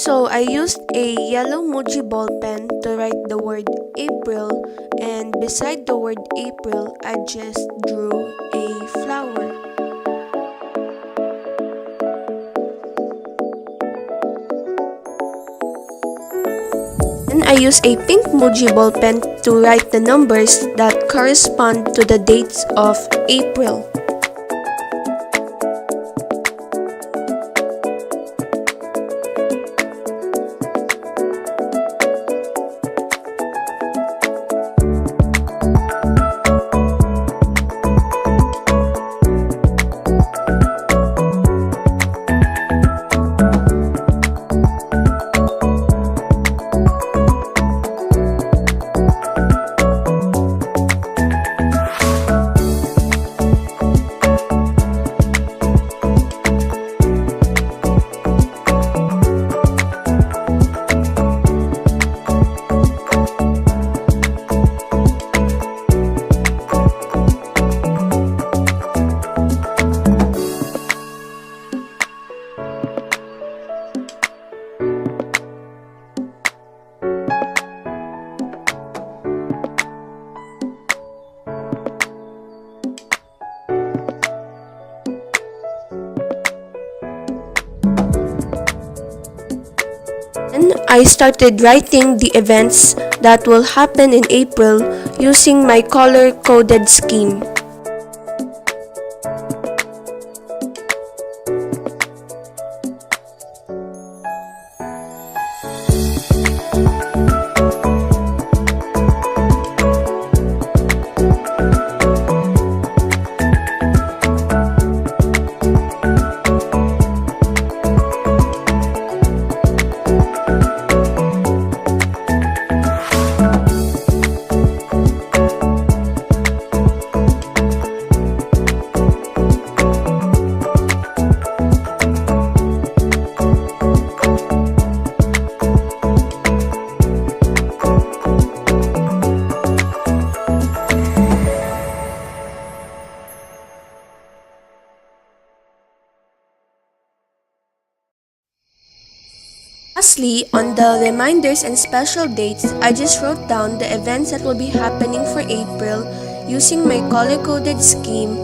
So I used a yellow Muji ball pen to write the word April, and beside the word April, I just drew a flower. Then I used a pink Muji ball pen to write the numbers that correspond to the dates of April. Then I started writing the events that will happen in April using my color-coded scheme. Lastly, on the reminders and special dates, I just wrote down the events that will be happening for April using my color-coded scheme.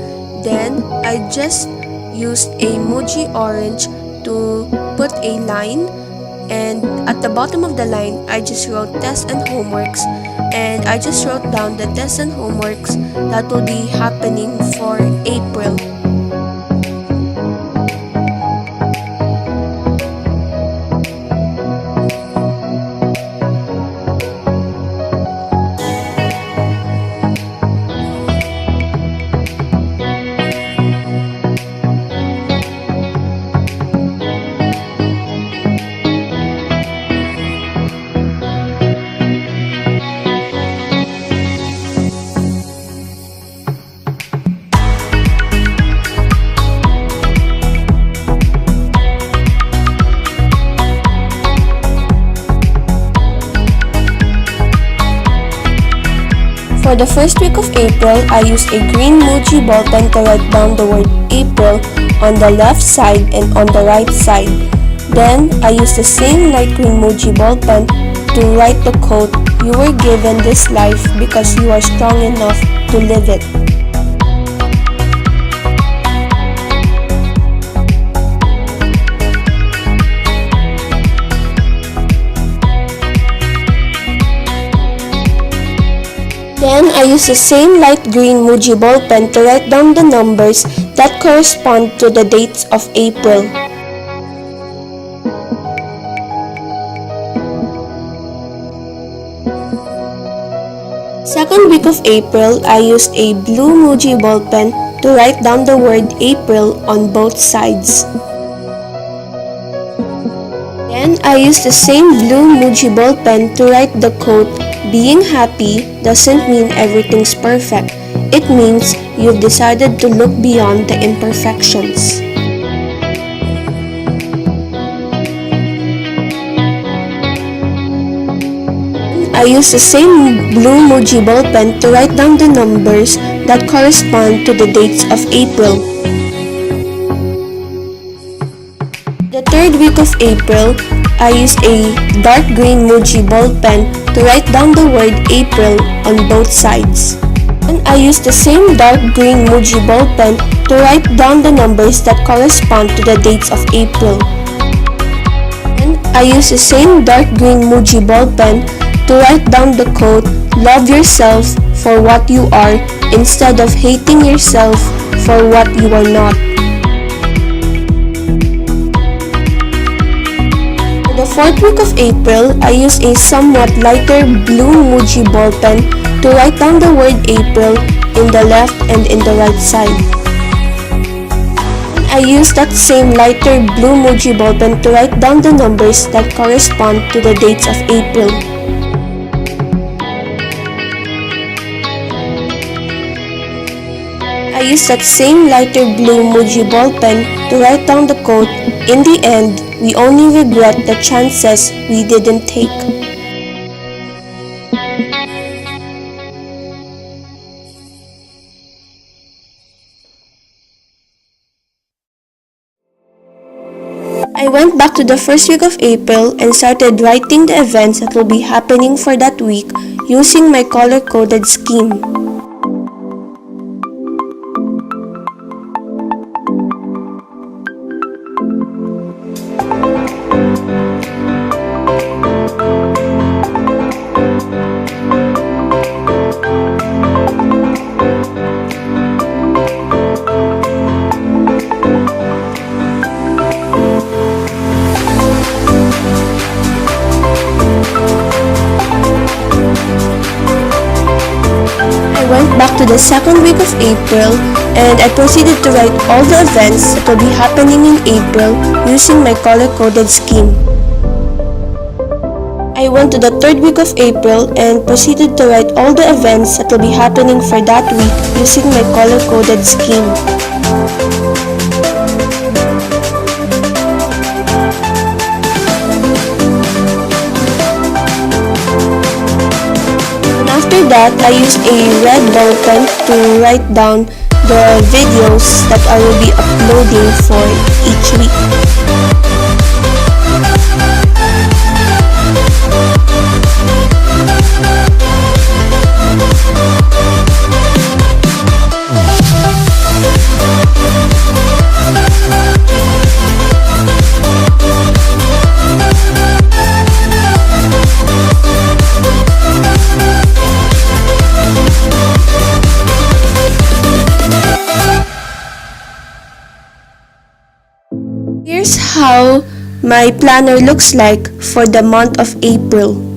Then, I just used a Muji orange to put a line, and at the bottom of the line, I just wrote tests and homeworks, and I just wrote down the tests and homeworks that will be happening for April. For the first week of April, I used a green Muji ball pen to write down the word April on the left side and on the right side. Then, I used the same light green Muji ball pen to write the quote, "You were given this life because you are strong enough to live it." Then, I used the same light green Muji ball pen to write down the numbers that correspond to the dates of April. Second week of April, I used a blue Muji ball pen to write down the word April on both sides. Then, I used the same blue Muji ball pen to write the quote, "Being happy doesn't mean everything's perfect. It means you've decided to look beyond the imperfections." I used the same blue Muji ball pen to write down the numbers that correspond to the dates of April. The third week of April, I used a dark green Muji ball pen to write down the word April on both sides. And I used the same dark green Muji ball pen to write down the numbers that correspond to the dates of April. And I used the same dark green Muji ball pen to write down the quote, "Love yourself for what you are instead of hating yourself for what you are not." For the fourth week of April, I used a somewhat lighter blue Muji ball pen to write down the word April in the left and in the right side. And I used that same lighter blue Muji ball pen to write down the numbers that correspond to the dates of April. I used that same lighter blue Muji ball pen to write down the quote, "In the end, we only regret the chances we didn't take." I went back to the first week of April and started writing the events that will be happening for that week using my color-coded scheme. Back to the second week of April, and I proceeded to write all the events that will be happening in April using my color-coded scheme. I went to the third week of April and proceeded to write all the events that will be happening for that week using my color-coded scheme. After that, I used a red ball pen to write down the videos that I will be uploading for each week. Here's how my planner looks like for the month of April.